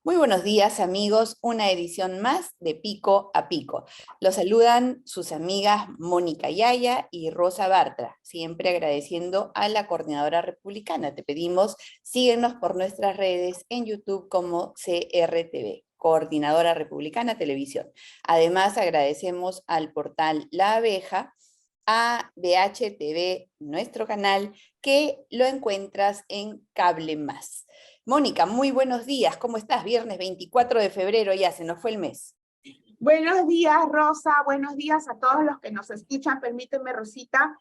Muy buenos días, amigos. Una edición más de Pico a Pico. Los saludan sus amigas Mónica Yaya y Rosa Bartra, siempre agradeciendo a la Coordinadora Republicana. Te pedimos, síguenos por nuestras redes en YouTube como CRTV, Coordinadora Republicana Televisión. Además, agradecemos al portal La Abeja, a BHTV, nuestro canal, que lo encuentras en Cable Más. Mónica, muy buenos días, ¿cómo estás? Viernes 24 de febrero, ya se nos fue el mes. Buenos días, Rosa, buenos días a todos los que nos escuchan. Permíteme, Rosita,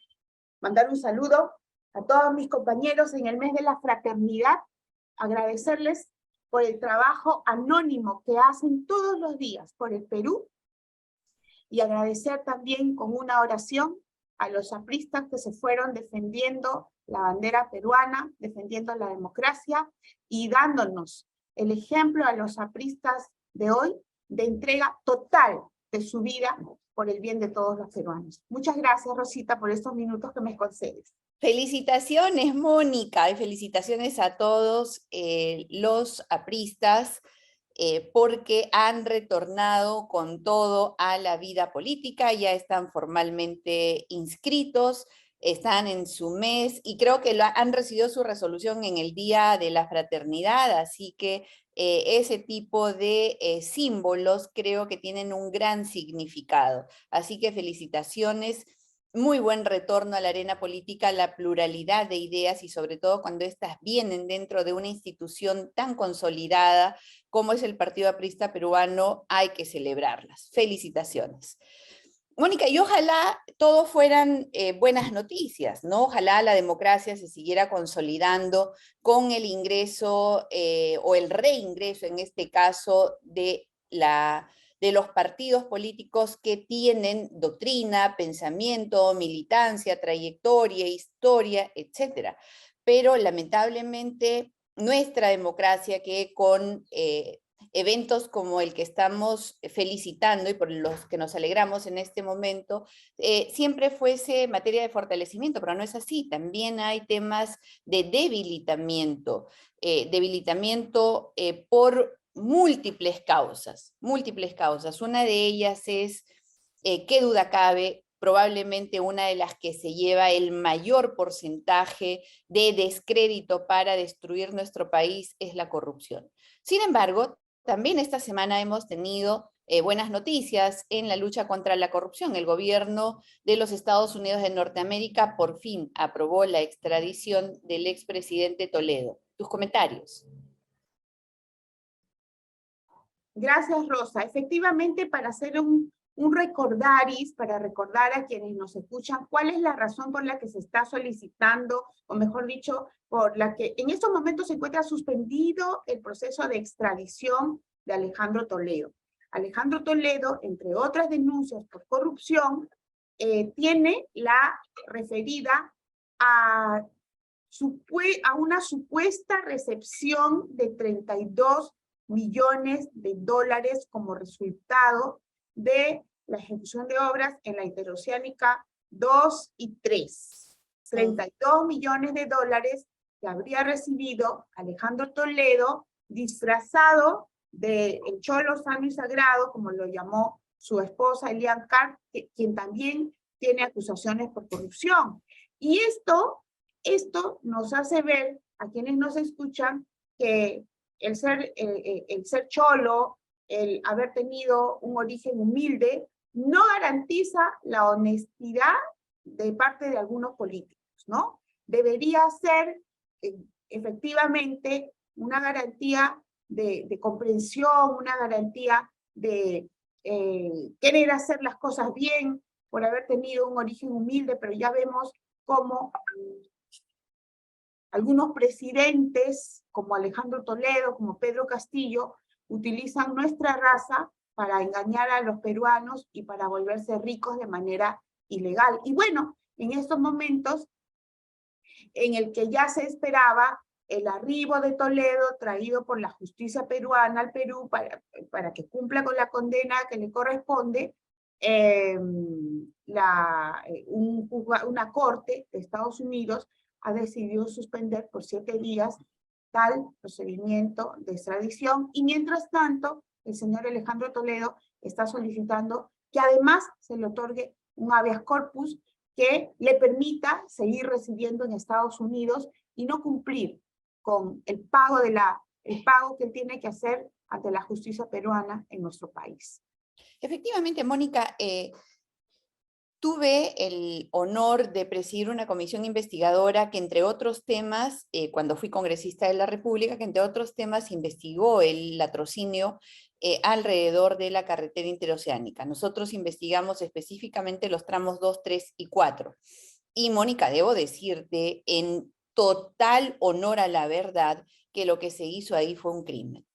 mandar un saludo a todos mis compañeros en el mes de la fraternidad, agradecerles por el trabajo anónimo que hacen todos los días por el Perú y agradecer también con una oración a los apristas que se fueron defendiendo la bandera peruana, defendiendo la democracia y dándonos el ejemplo a los apristas de hoy de entrega total de su vida por el bien de todos los peruanos. Muchas gracias, Rosita, por estos minutos que me concedes. Felicitaciones, Mónica, y felicitaciones a todos los apristas porque han retornado con todo a la vida política, ya están formalmente inscritos, están en su mes y creo que han recibido su resolución en el Día de la Fraternidad, así que ese tipo de símbolos creo que tienen un gran significado. Así que felicitaciones, muy buen retorno a la arena política, la pluralidad de ideas y sobre todo cuando éstas vienen dentro de una institución tan consolidada como es el Partido Aprista Peruano, hay que celebrarlas. Felicitaciones. Mónica, y ojalá todo fueran buenas noticias, ¿no? Ojalá la democracia se siguiera consolidando con el ingreso o el reingreso, en este caso, de los partidos políticos que tienen doctrina, pensamiento, militancia, trayectoria, historia, etc. Pero lamentablemente nuestra democracia, que con eventos como el que estamos felicitando y por los que nos alegramos en este momento, siempre fuese materia de fortalecimiento, pero no es así. También hay temas de debilitamiento, por múltiples causas. Una de ellas es, qué duda cabe, probablemente una de las que se lleva el mayor porcentaje de descrédito para destruir nuestro país es la corrupción. Sin embargo, también esta semana hemos tenido buenas noticias en la lucha contra la corrupción. El gobierno de los Estados Unidos de Norteamérica por fin aprobó la extradición del expresidente Toledo. ¿Tus comentarios? Gracias, Rosa. Efectivamente, para hacer un recordaris, para recordar a quienes nos escuchan cuál es la razón por la que se está solicitando, o mejor dicho, por la que en estos momentos se encuentra suspendido el proceso de extradición de Alejandro Toledo. Alejandro Toledo, entre otras denuncias por corrupción, tiene la referida a una supuesta recepción de 32 millones de dólares como resultado de la ejecución de obras en la Interoceánica 2 y 3. 32 millones de dólares que habría recibido Alejandro Toledo disfrazado de el Cholo Sano y Sagrado, como lo llamó su esposa Elian Carr, quien también tiene acusaciones por corrupción. Y esto nos hace ver a quienes nos escuchan que el ser cholo, el haber tenido un origen humilde, no garantiza la honestidad de parte de algunos políticos, ¿no? Debería ser efectivamente una garantía de comprensión, una garantía de querer hacer las cosas bien por haber tenido un origen humilde, pero ya vemos cómo algunos presidentes, como Alejandro Toledo, como Pedro Castillo, utilizan nuestra raza para engañar a los peruanos y para volverse ricos de manera ilegal. Y bueno, en estos momentos en el que ya se esperaba el arribo de Toledo traído por la justicia peruana al Perú para que cumpla con la condena que le corresponde, una corte de Estados Unidos ha decidido suspender por 7 días tal procedimiento de extradición, y mientras tanto el señor Alejandro Toledo está solicitando que además se le otorgue un habeas corpus que le permita seguir residiendo en Estados Unidos y no cumplir con el pago que él tiene que hacer ante la justicia peruana en nuestro país. Efectivamente, Mónica, tuve el honor de presidir una comisión investigadora que, entre otros temas, cuando fui congresista de la República, que entre otros temas investigó el latrocinio alrededor de la carretera interoceánica. Nosotros investigamos específicamente los tramos 2, 3 y 4. Y Mónica, debo decirte, en total honor a la verdad, que lo que se hizo ahí fue un crimen.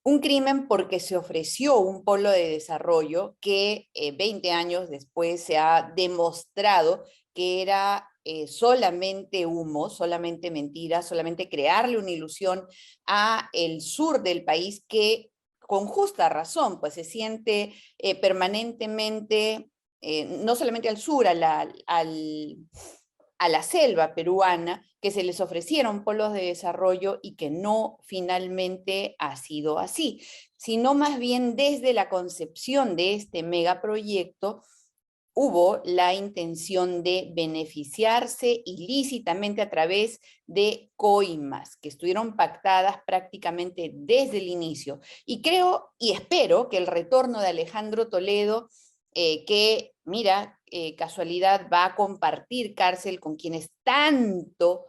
Un crimen porque se ofreció un polo de desarrollo que 20 años después se ha demostrado que era solamente humo, solamente mentira, solamente crearle una ilusión a el sur del país que, con justa razón, pues se siente permanentemente, no solamente al sur, a la selva peruana, que se les ofrecieron polos de desarrollo y que no finalmente ha sido así, sino más bien desde la concepción de este megaproyecto hubo la intención de beneficiarse ilícitamente a través de coimas que estuvieron pactadas prácticamente desde el inicio. Y creo y espero que el retorno de Alejandro Toledo, que, mira, casualidad, va a compartir cárcel con quienes tanto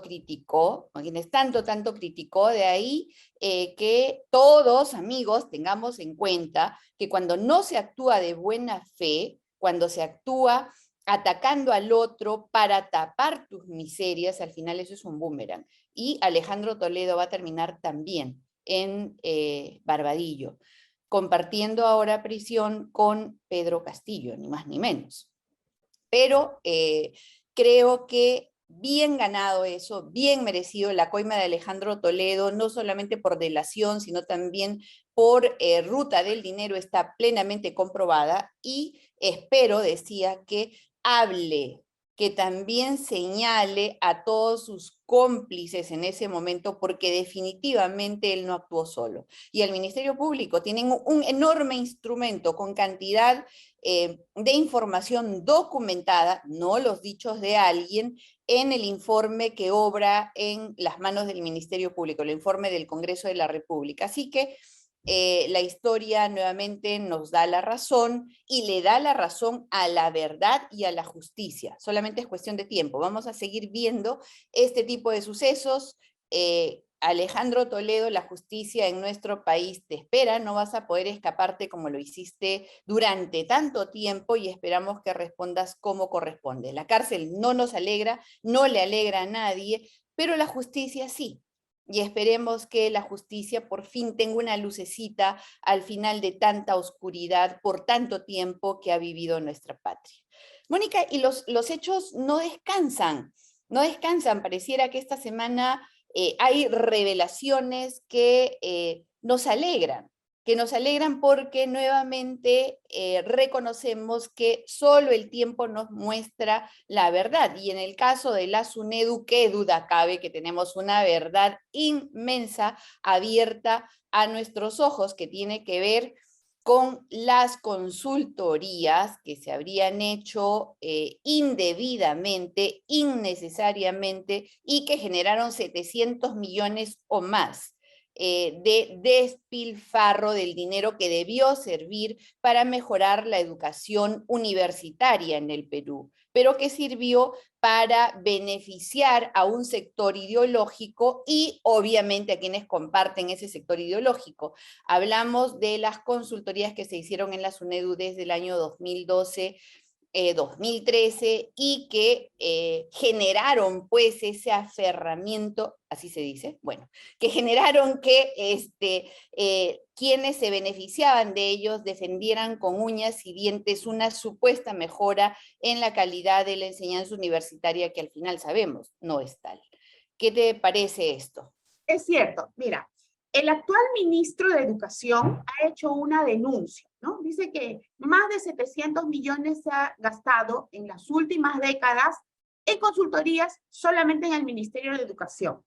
criticó, con quienes tanto criticó, de ahí que todos, amigos, tengamos en cuenta que cuando no se actúa de buena fe, cuando se actúa atacando al otro para tapar tus miserias, al final eso es un boomerang. Y Alejandro Toledo va a terminar también en Barbadillo, compartiendo ahora prisión con Pedro Castillo, ni más ni menos. Pero creo que bien ganado eso, bien merecido la coima de Alejandro Toledo, no solamente por delación, sino también por ruta del dinero, está plenamente comprobada, y espero, decía, que hable, que también señale a todos sus cómplices en ese momento, porque definitivamente él no actuó solo. Y el Ministerio Público tiene un enorme instrumento con cantidad de información documentada, no los dichos de alguien, en el informe que obra en las manos del Ministerio Público, el informe del Congreso de la República. Así que la historia nuevamente nos da la razón y le da la razón a la verdad y a la justicia. Solamente es cuestión de tiempo. Vamos a seguir viendo este tipo de sucesos. Alejandro Toledo, la justicia en nuestro país te espera, no vas a poder escaparte como lo hiciste durante tanto tiempo, y esperamos que respondas como corresponde. La cárcel no nos alegra, no le alegra a nadie, pero la justicia sí. Y esperemos que la justicia por fin tenga una lucecita al final de tanta oscuridad por tanto tiempo que ha vivido nuestra patria. Mónica, y los hechos no descansan, no descansan. Pareciera que esta semana hay revelaciones que nos alegran porque nuevamente reconocemos que solo el tiempo nos muestra la verdad. Y en el caso de la SUNEDU, qué duda cabe que tenemos una verdad inmensa abierta a nuestros ojos, que tiene que ver con las consultorías que se habrían hecho indebidamente, innecesariamente, y que generaron 700 millones o más de despilfarro del dinero que debió servir para mejorar la educación universitaria en el Perú, pero que sirvió para beneficiar a un sector ideológico y obviamente a quienes comparten ese sector ideológico. Hablamos de las consultorías que se hicieron en la SUNEDU desde el año 2012, 2013, y que generaron pues ese aferramiento, así se dice, bueno, que generaron que quienes se beneficiaban de ellos defendieran con uñas y dientes una supuesta mejora en la calidad de la enseñanza universitaria, que al final sabemos no es tal. ¿Qué te parece esto? Es cierto, mira, el actual ministro de Educación ha hecho una denuncia, ¿no? Dice que más de 700 millones se ha gastado en las últimas décadas en consultorías solamente en el Ministerio de Educación.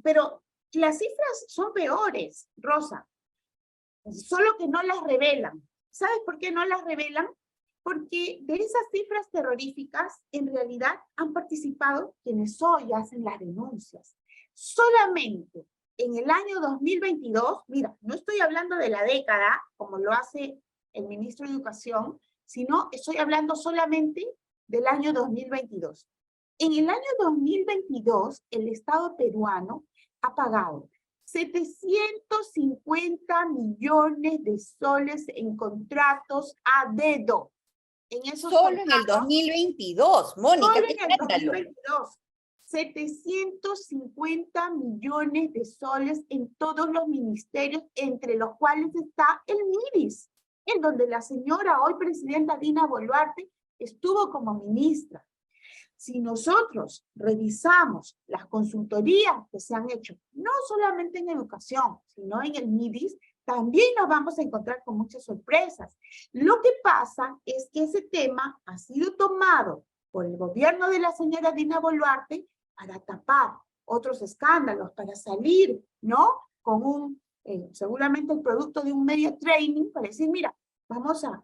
Pero las cifras son peores, Rosa, solo que no las revelan. ¿Sabes por qué no las revelan? Porque de esas cifras terroríficas, en realidad han participado quienes hoy hacen las denuncias. Solamente en el año 2022, mira, no estoy hablando de la década, como lo hace el ministro de Educación, sino estoy hablando solamente del año 2022. En el año 2022, el Estado peruano ha pagado 750 millones de soles en contratos a dedo. En esos Solo en el 2022, Mónica, solo qué en el escándalo. 2022, 750 millones de soles en todos los ministerios, entre los cuales está el MIDIS, en donde la señora, hoy presidenta Dina Boluarte, estuvo como ministra. Si nosotros revisamos las consultorías que se han hecho, no solamente en educación, sino en el MIDIS, también nos vamos a encontrar con muchas sorpresas. Lo que pasa es que ese tema ha sido tomado por el gobierno de la señora Dina Boluarte para tapar otros escándalos, para salir, ¿no? Con un, seguramente el producto de un media training, para decir, mira, vamos a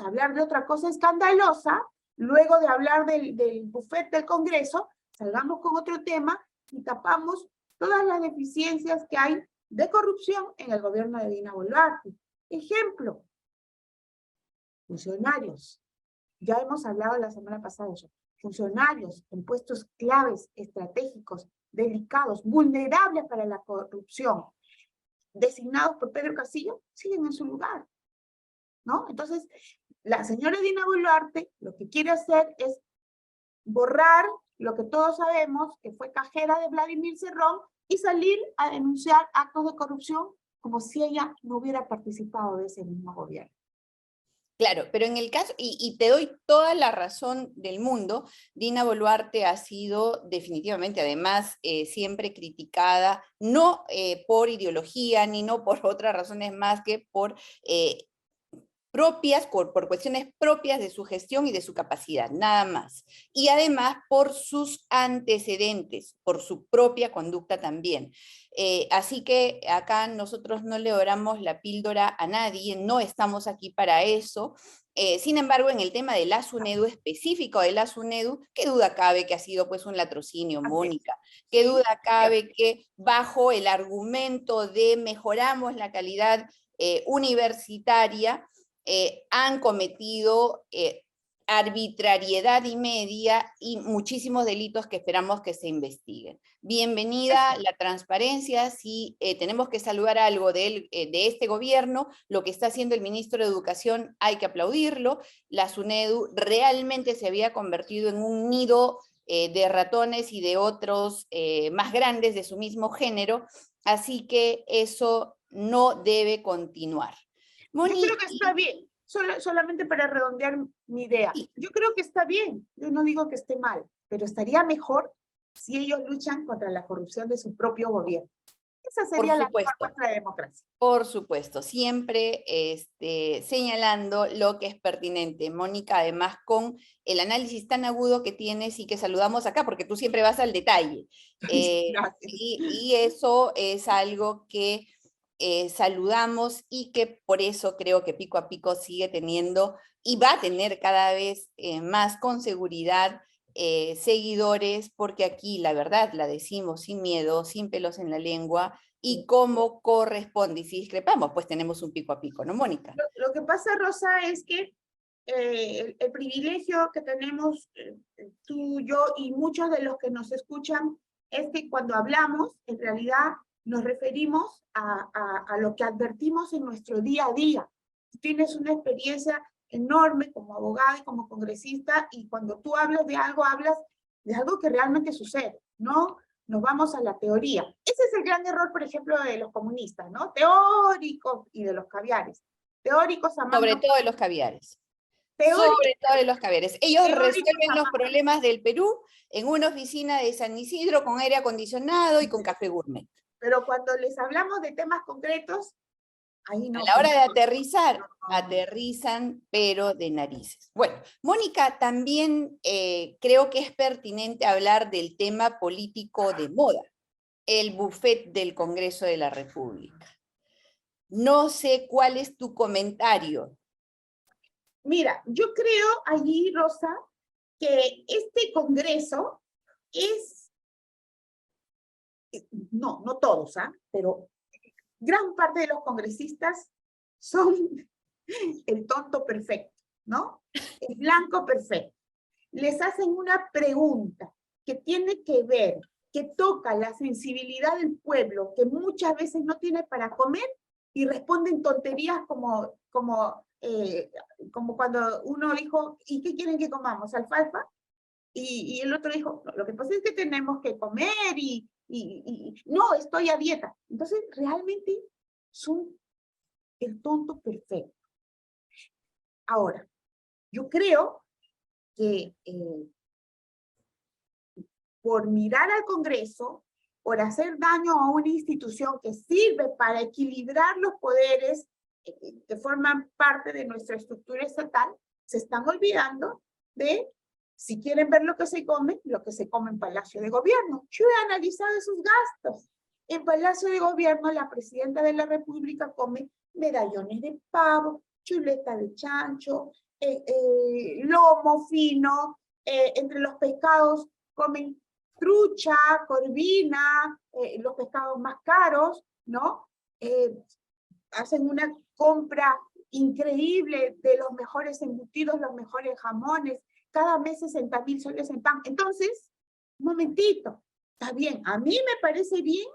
hablar de otra cosa escandalosa, luego de hablar del buffet del Congreso, salgamos con otro tema y tapamos todas las deficiencias que hay de corrupción en el gobierno de Dina Boluarte. Ejemplo, funcionarios. Ya hemos hablado la semana pasada de eso. Funcionarios en puestos claves, estratégicos, delicados, vulnerables para la corrupción, designados por Pedro Castillo, siguen en su lugar, ¿no? Entonces, la señora Dina Boluarte lo que quiere hacer es borrar lo que todos sabemos, que fue cajera de Vladimir Cerrón, y salir a denunciar actos de corrupción como si ella no hubiera participado de ese mismo gobierno. Claro, pero en el caso, y te doy toda la razón del mundo, Dina Boluarte ha sido definitivamente, además, siempre criticada, no por ideología, ni no por otras razones más que por propias, por cuestiones propias de su gestión y de su capacidad, nada más. Y además por sus antecedentes, por su propia conducta también. Así que acá nosotros no le oramos la píldora a nadie, no estamos aquí para eso. Sin embargo, en el tema de la SUNEDU, específico de la SUNEDU, qué duda cabe que ha sido pues un latrocinio, Mónica. Qué duda cabe que bajo el argumento de mejoramos la calidad universitaria, han cometido arbitrariedad y media y muchísimos delitos que esperamos que se investiguen. Bienvenida la transparencia, si tenemos que saludar algo de este gobierno, lo que está haciendo el ministro de Educación hay que aplaudirlo. La SUNEDU realmente se había convertido en un nido de ratones y de otros más grandes de su mismo género, así que eso no debe continuar. Yo creo que está bien, solamente para redondear mi idea. Yo creo que está bien, yo no digo que esté mal, pero estaría mejor si ellos luchan contra la corrupción de su propio gobierno. Esa sería la mejor muestra de democracia. Por supuesto, siempre señalando lo que es pertinente. Mónica, además con el análisis tan agudo que tienes y que saludamos acá, porque tú siempre vas al detalle. Y eso es algo que saludamos y que por eso creo que Pico a Pico sigue teniendo y va a tener cada vez más con seguridad seguidores, porque aquí la verdad la decimos sin miedo, sin pelos en la lengua y como corresponde. Y si discrepamos, pues tenemos un Pico a Pico, ¿no, Mónica? Lo que pasa, Rosa, es que el privilegio que tenemos tú, yo y muchos de los que nos escuchan es que cuando hablamos, en realidad nos referimos a lo que advertimos en nuestro día a día. Tú tienes una experiencia enorme como abogada y como congresista, y cuando tú hablas de algo que realmente sucede, ¿no? Nos vamos a la teoría. Ese es el gran error, por ejemplo, de los comunistas, ¿no? Teóricos y de los caviares. Teóricos amando... Sobre todo de los caviares. Sobre todo en los caviares. Ellos teórico resuelven los problemas del Perú en una oficina de San Isidro con aire acondicionado y con café gourmet. pero cuando les hablamos de temas concretos, ahí no. A la hora de aterrizar, aterrizan, pero de narices. Bueno, Mónica, también creo que es pertinente hablar del tema político de moda, el buffet del Congreso de la República. No sé cuál es tu comentario. Mira, yo creo allí, Rosa, que este Congreso es, no todos, pero gran parte de los congresistas son el tonto perfecto, ¿no? El blanco perfecto. Les hacen una pregunta que tiene que ver, que toca la sensibilidad del pueblo, que muchas veces no tiene para comer, y responden tonterías como cuando uno dijo, ¿y qué quieren que comamos? ¿Alfalfa? Y el otro dijo, lo que pasa es que tenemos que comer y no, estoy a dieta. Entonces, realmente son el tonto perfecto. Ahora, yo creo que por mirar al Congreso, por hacer daño a una institución que sirve para equilibrar los poderes que forman parte de nuestra estructura estatal, se están olvidando de, si quieren ver lo que se come en Palacio de Gobierno. Yo he analizado esos gastos. En Palacio de Gobierno, la presidenta de la República come medallones de pavo, chuleta de chancho, lomo fino, entre los pescados comen trucha, corvina, los pescados más caros, ¿no? Hacen una compra increíble de los mejores embutidos, los mejores jamones, cada mes 60.000 soles en pan. Entonces, un momentito, está bien, a mí me parece bien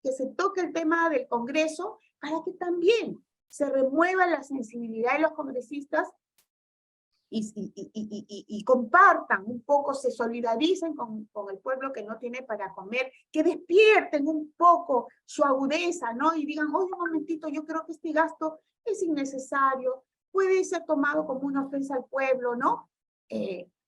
que se toque el tema del Congreso para que también se remueva la sensibilidad de los congresistas y compartan un poco, se solidaricen con el pueblo que no tiene para comer, que despierten un poco su agudeza, ¿no? Y digan, oye, un momentito, yo creo que este gasto es innecesario, puede ser tomado como una ofensa al pueblo, ¿no?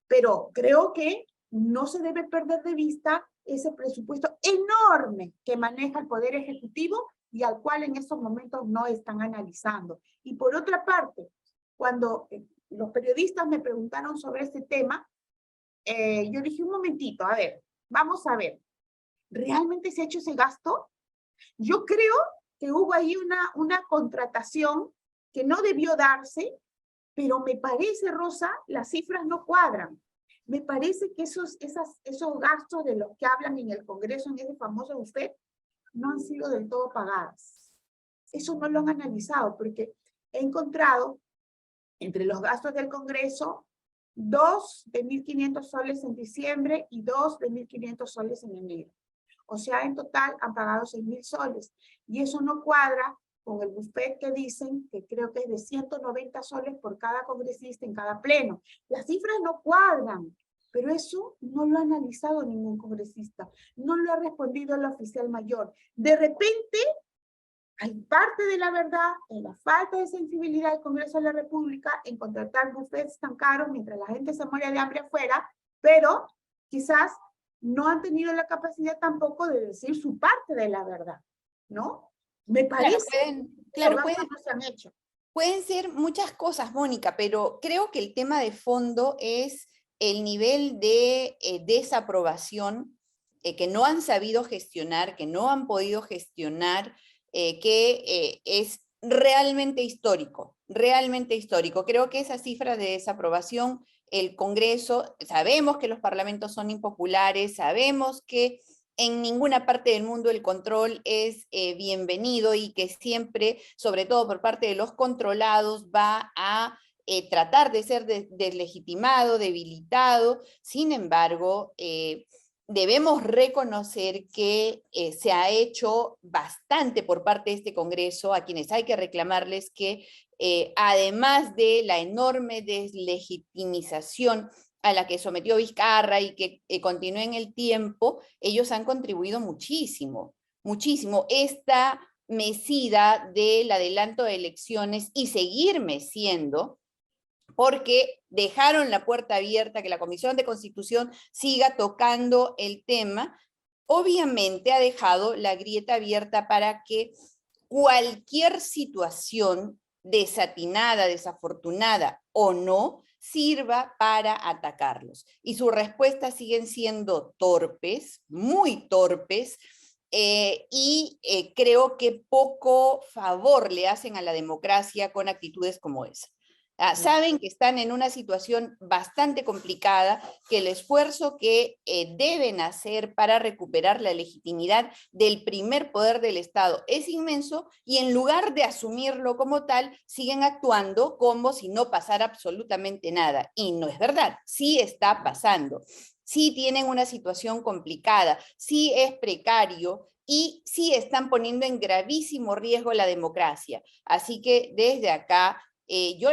Pero creo que no se debe perder de vista ese presupuesto enorme que maneja el Poder Ejecutivo y al cual en estos momentos no están analizando. Y por otra parte, cuando los periodistas me preguntaron sobre este tema, yo dije, un momentito, a ver, vamos a ver, ¿realmente se ha hecho ese gasto? Yo creo que hubo ahí una contratación que no debió darse, pero me parece, Rosa, las cifras no cuadran. Me parece que esos gastos de los que hablan en el Congreso, en ese famoso buffet, no han sido del todo pagados. Eso no lo han analizado, porque he encontrado entre los gastos del Congreso, 2 de 1.500 soles en diciembre y 2 de 1.500 soles en enero. O sea, en total han pagado 6.000 soles. Y eso no cuadra con el buffet que dicen que creo que es de 190 soles por cada congresista en cada pleno. Las cifras no cuadran, pero eso no lo ha analizado ningún congresista. No lo ha respondido el oficial mayor. De repente, hay parte de la verdad en la falta de sensibilidad del Congreso de la República en contratar buffets tan caros mientras la gente se muere de hambre afuera, pero quizás no han tenido la capacidad tampoco de decir su parte de la verdad, ¿no? Me parece que los gastos no se han hecho. Pueden ser muchas cosas, Mónica, pero creo que el tema de fondo es el nivel de desaprobación que no han sabido gestionar, que no han podido gestionar, que es realmente histórico, realmente histórico. Creo que esas cifras de desaprobación, el Congreso, sabemos que los parlamentos son impopulares, sabemos que en ninguna parte del mundo el control es bienvenido y que siempre, sobre todo por parte de los controlados, va a tratar de ser deslegitimado, debilitado. Sin embargo, debemos reconocer que se ha hecho bastante por parte de este Congreso, a quienes hay que reclamarles que además de la enorme deslegitimización a la que sometió Vizcarra y que continúe en el tiempo, ellos han contribuido muchísimo, muchísimo. Esta mecida del adelanto de elecciones y seguir meciendo, porque dejaron la puerta abierta, que la Comisión de Constitución siga tocando el tema. Obviamente ha dejado la grieta abierta para que cualquier situación desatinada, desafortunada o no, sirva para atacarlos. Y sus respuestas siguen siendo torpes, muy torpes, creo que poco favor le hacen a la democracia con actitudes como esa. Saben que están en una situación bastante complicada, que el esfuerzo que deben hacer para recuperar la legitimidad del primer poder del Estado es inmenso, y en lugar de asumirlo como tal, siguen actuando como si no pasara absolutamente nada. Y no es verdad, sí está pasando. Sí tienen una situación complicada, sí es precario, y sí están poniendo en gravísimo riesgo la democracia. Así que desde acá yo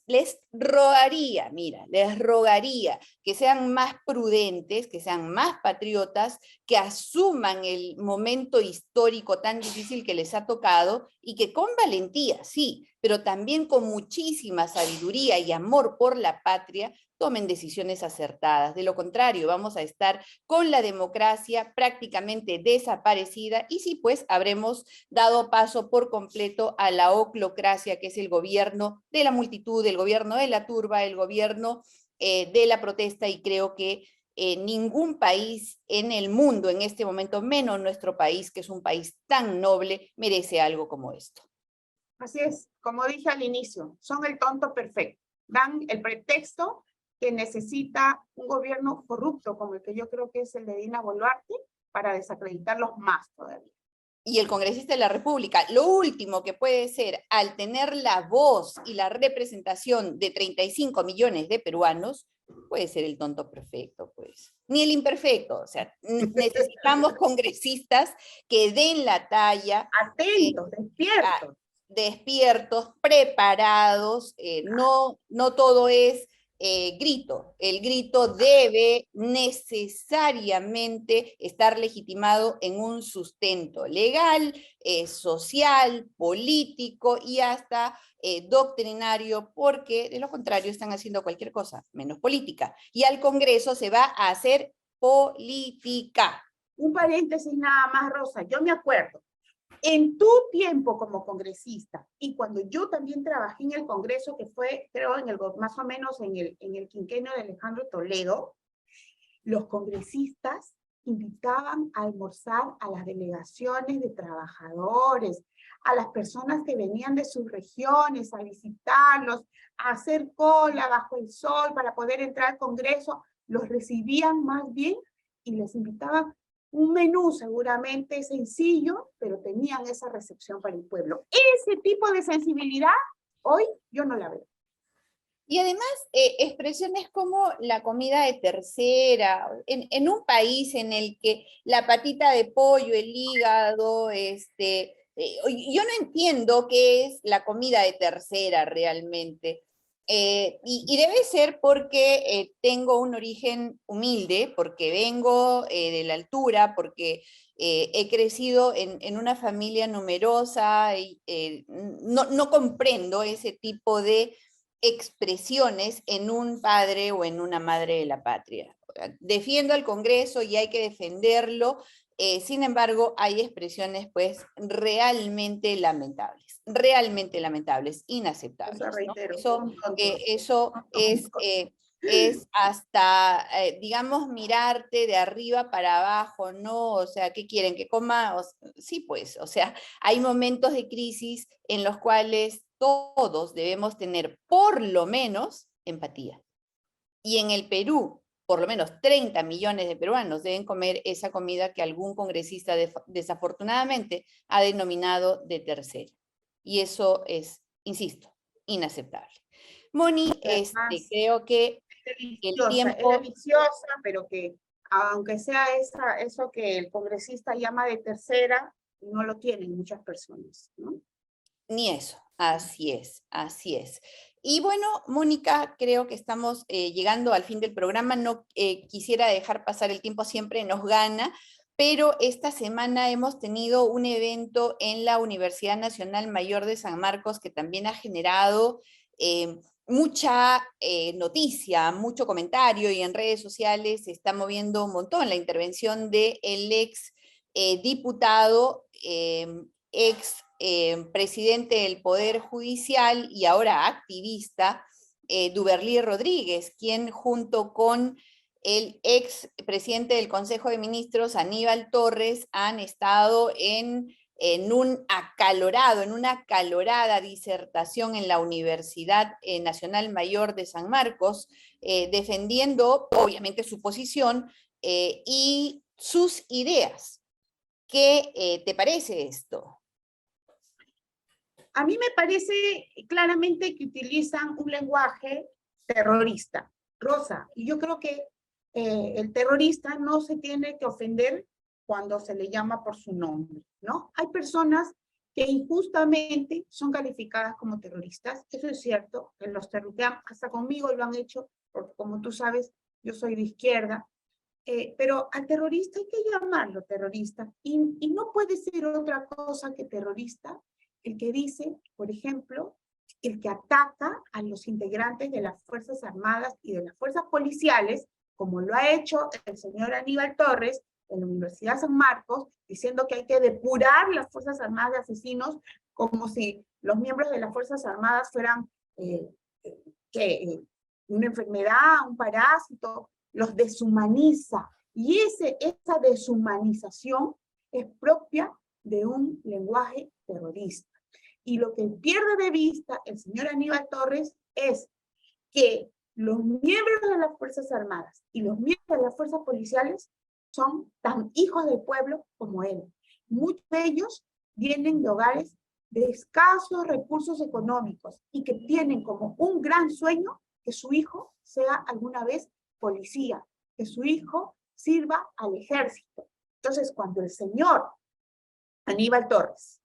les rogaría, mira, les rogaría que sean más prudentes, que sean más patriotas, que asuman el momento histórico tan difícil que les ha tocado, y que con valentía, sí, pero también con muchísima sabiduría y amor por la patria, tomen decisiones acertadas. De lo contrario, vamos a estar con la democracia prácticamente desaparecida, y sí, pues habremos dado paso por completo a la oclocracia, que es el gobierno de la multitud, el gobierno de la turba, el gobierno de la protesta, y creo que ningún país en el mundo en este momento, menos nuestro país, que es un país tan noble, merece algo como esto. Así es, como dije al inicio, son el tonto perfecto. Dan el pretexto que necesita un gobierno corrupto, como el que yo creo que es el de Dina Boluarte, para desacreditarlos más todavía. Y el congresista de la República, lo último que puede ser, al tener la voz y la representación de 35 millones de peruanos, puede ser el tonto perfecto, pues. Ni el imperfecto. O sea, necesitamos congresistas que den la talla. Atentos, despiertos. Despiertos, preparados, no todo es grito. El grito debe necesariamente estar legitimado en un sustento legal, social, político y hasta doctrinario, porque de lo contrario están haciendo cualquier cosa, menos política. Y al Congreso se va a hacer política. Un paréntesis nada más, Rosa. Yo me acuerdo, en tu tiempo como congresista, y cuando yo también trabajé en el Congreso, que fue, creo, más o menos en el quinquenio de Alejandro Toledo, los congresistas invitaban a almorzar a las delegaciones de trabajadores, a las personas que venían de sus regiones a visitarlos, a hacer cola bajo el sol para poder entrar al Congreso. Los recibían más bien y les invitaban un menú seguramente sencillo, pero tenían esa recepción para el pueblo. Ese tipo de sensibilidad hoy yo no la veo. Y además, expresiones como la comida de tercera, en un país en el que la patita de pollo, el hígado, yo no entiendo qué es la comida de tercera realmente. Y debe ser porque tengo un origen humilde, porque vengo de la altura, porque he crecido en una familia numerosa, y no comprendo ese tipo de expresiones en un padre o en una madre de la patria. Defiendo al Congreso y hay que defenderlo, sin embargo, hay expresiones pues realmente lamentables, inaceptables, Eso ¿no? reitero. Eso es hasta, digamos, mirarte de arriba para abajo, ¿no? O sea, ¿qué quieren? ¿Que coma? Sí, pues, o sea, hay momentos de crisis en los cuales todos debemos tener por lo menos empatía. Y en el Perú, por lo menos 30 millones de peruanos deben comer esa comida que algún congresista desafortunadamente ha denominado de tercera. Y eso es, insisto, inaceptable. Moni, creo que el Es tiempo... deliciosa, pero que aunque sea eso que el congresista llama de tercera, no lo tienen muchas personas, ¿no? Ni eso, así es, así es. Y bueno, Mónica, creo que estamos llegando al fin del programa. No quisiera dejar pasar el tiempo, siempre nos gana, pero esta semana hemos tenido un evento en la Universidad Nacional Mayor de San Marcos que también ha generado mucha noticia, mucho comentario, y en redes sociales se está moviendo un montón la intervención del ex diputado, ex presidente del Poder Judicial y ahora activista, Duberlí Rodríguez, quien junto con el ex presidente del Consejo de Ministros, Aníbal Torres, han estado en una acalorada disertación en la Universidad Nacional Mayor de San Marcos, defendiendo obviamente su posición y sus ideas. ¿Qué te parece esto? A mí me parece claramente que utilizan un lenguaje terrorista, Rosa, y yo creo que el terrorista no se tiene que ofender cuando se le llama por su nombre, ¿no? Hay personas que injustamente son calificadas como terroristas, eso es cierto, que los terroristas hasta conmigo lo han hecho, porque como tú sabes, yo soy de izquierda, pero al terrorista hay que llamarlo terrorista, y no puede ser otra cosa que terrorista el que dice, por ejemplo, el que ataca a los integrantes de las Fuerzas Armadas y de las Fuerzas Policiales, como lo ha hecho el señor Aníbal Torres en la Universidad San Marcos, diciendo que hay que depurar las Fuerzas Armadas de asesinos, como si los miembros de las Fuerzas Armadas fueran una enfermedad, un parásito, los deshumaniza. Y esa deshumanización es propia de un lenguaje terrorista. Y lo que pierde de vista el señor Aníbal Torres es que los miembros de las Fuerzas Armadas y los miembros de las Fuerzas Policiales son tan hijos del pueblo como él. Muchos de ellos vienen de hogares de escasos recursos económicos y que tienen como un gran sueño que su hijo sea alguna vez policía, que su hijo sirva al ejército. Entonces, cuando el señor Aníbal Torres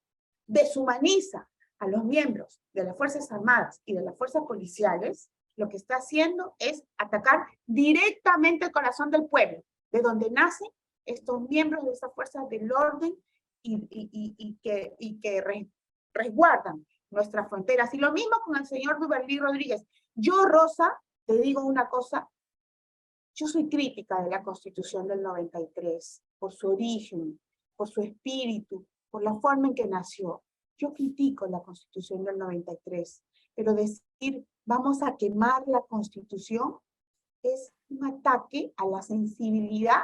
deshumaniza a los miembros de las Fuerzas Armadas y de las Fuerzas Policiales, lo que está haciendo es atacar directamente el corazón del pueblo, de donde nacen estos miembros de esas fuerzas del orden y que resguardan nuestras fronteras. Y lo mismo con el señor Duberlí Rodríguez. Yo, Rosa, te digo una cosa, yo soy crítica de la Constitución del 93, por su origen, por su espíritu, por la forma en que nació. Yo critico la Constitución del 93, pero decir vamos a quemar la Constitución es un ataque a la sensibilidad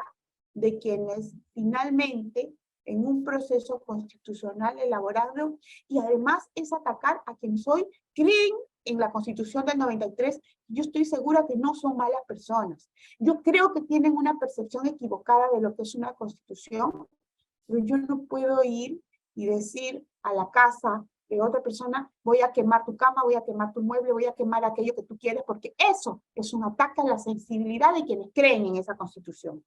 de quienes finalmente en un proceso constitucional elaborado, y además es atacar a quienes hoy creen en la Constitución del 93. Yo estoy segura que no son malas personas. Yo creo que tienen una percepción equivocada de lo que es una Constitución, pero yo no puedo ir y decir a la casa de otra persona, voy a quemar tu cama, voy a quemar tu mueble, voy a quemar aquello que tú quieres, porque eso es un ataque a la sensibilidad de quienes creen en esa Constitución.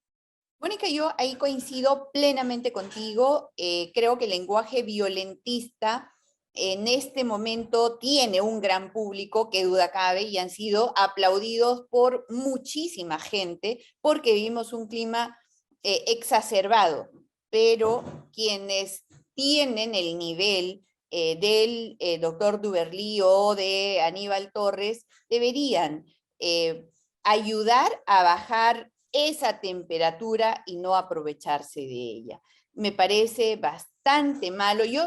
Mónica, yo ahí coincido plenamente contigo. Creo que el lenguaje violentista en este momento tiene un gran público, que duda cabe, y han sido aplaudidos por muchísima gente, porque vivimos un clima exacerbado, pero quienes tienen el nivel del doctor Duberlí o de Aníbal Torres deberían ayudar a bajar esa temperatura y no aprovecharse de ella. Me parece bastante malo. Yo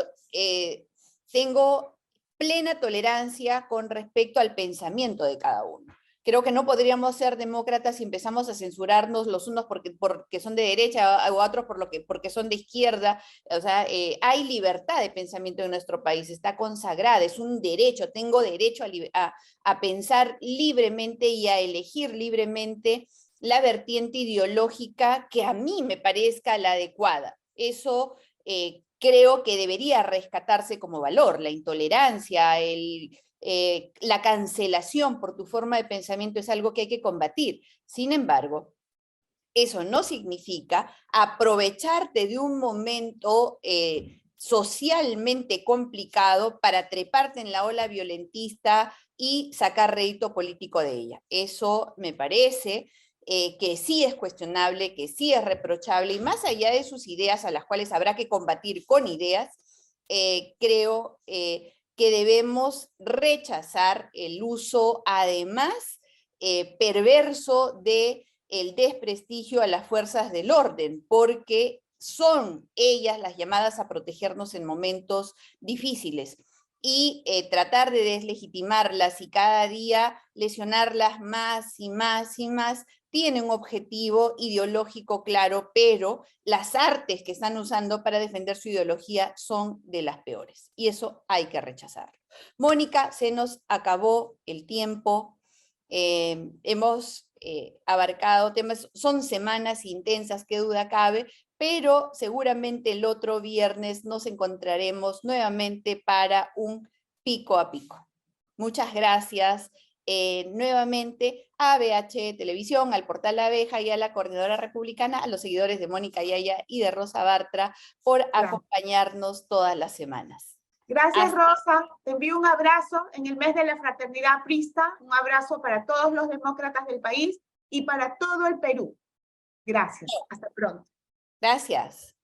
tengo plena tolerancia con respecto al pensamiento de cada uno. Creo que no podríamos ser demócratas si empezamos a censurarnos los unos porque son de derecha o otros porque son de izquierda. O sea, hay libertad de pensamiento en nuestro país, está consagrada, es un derecho. Tengo derecho a pensar libremente y a elegir libremente la vertiente ideológica que a mí me parezca la adecuada. Eso creo que debería rescatarse como valor. La intolerancia, la cancelación por tu forma de pensamiento es algo que hay que combatir. Sin embargo, eso no significa aprovecharte de un momento socialmente complicado para treparte en la ola violentista y sacar rédito político de ella. Eso me parece que sí es cuestionable, que sí es reprochable, y más allá de sus ideas, a las cuales habrá que combatir con ideas, creo que debemos rechazar el uso, además, perverso de el desprestigio a las fuerzas del orden, porque son ellas las llamadas a protegernos en momentos difíciles. Y tratar de deslegitimarlas y cada día lesionarlas más y más y más, tiene un objetivo ideológico claro, pero las artes que están usando para defender su ideología son de las peores. Y eso hay que rechazarlo. Mónica, se nos acabó el tiempo. Hemos abarcado temas, son semanas intensas, qué duda cabe, pero seguramente el otro viernes nos encontraremos nuevamente para un pico a pico. Muchas gracias nuevamente a BH Televisión, al Portal La Abeja y a la Coordinadora Republicana, a los seguidores de Mónica Yaya y de Rosa Bartra por acompañarnos todas las semanas. Gracias, Rosa. Te envío un abrazo en el mes de la fraternidad aprista, un abrazo para todos los demócratas del país y para todo el Perú. Gracias. Hasta pronto. Gracias.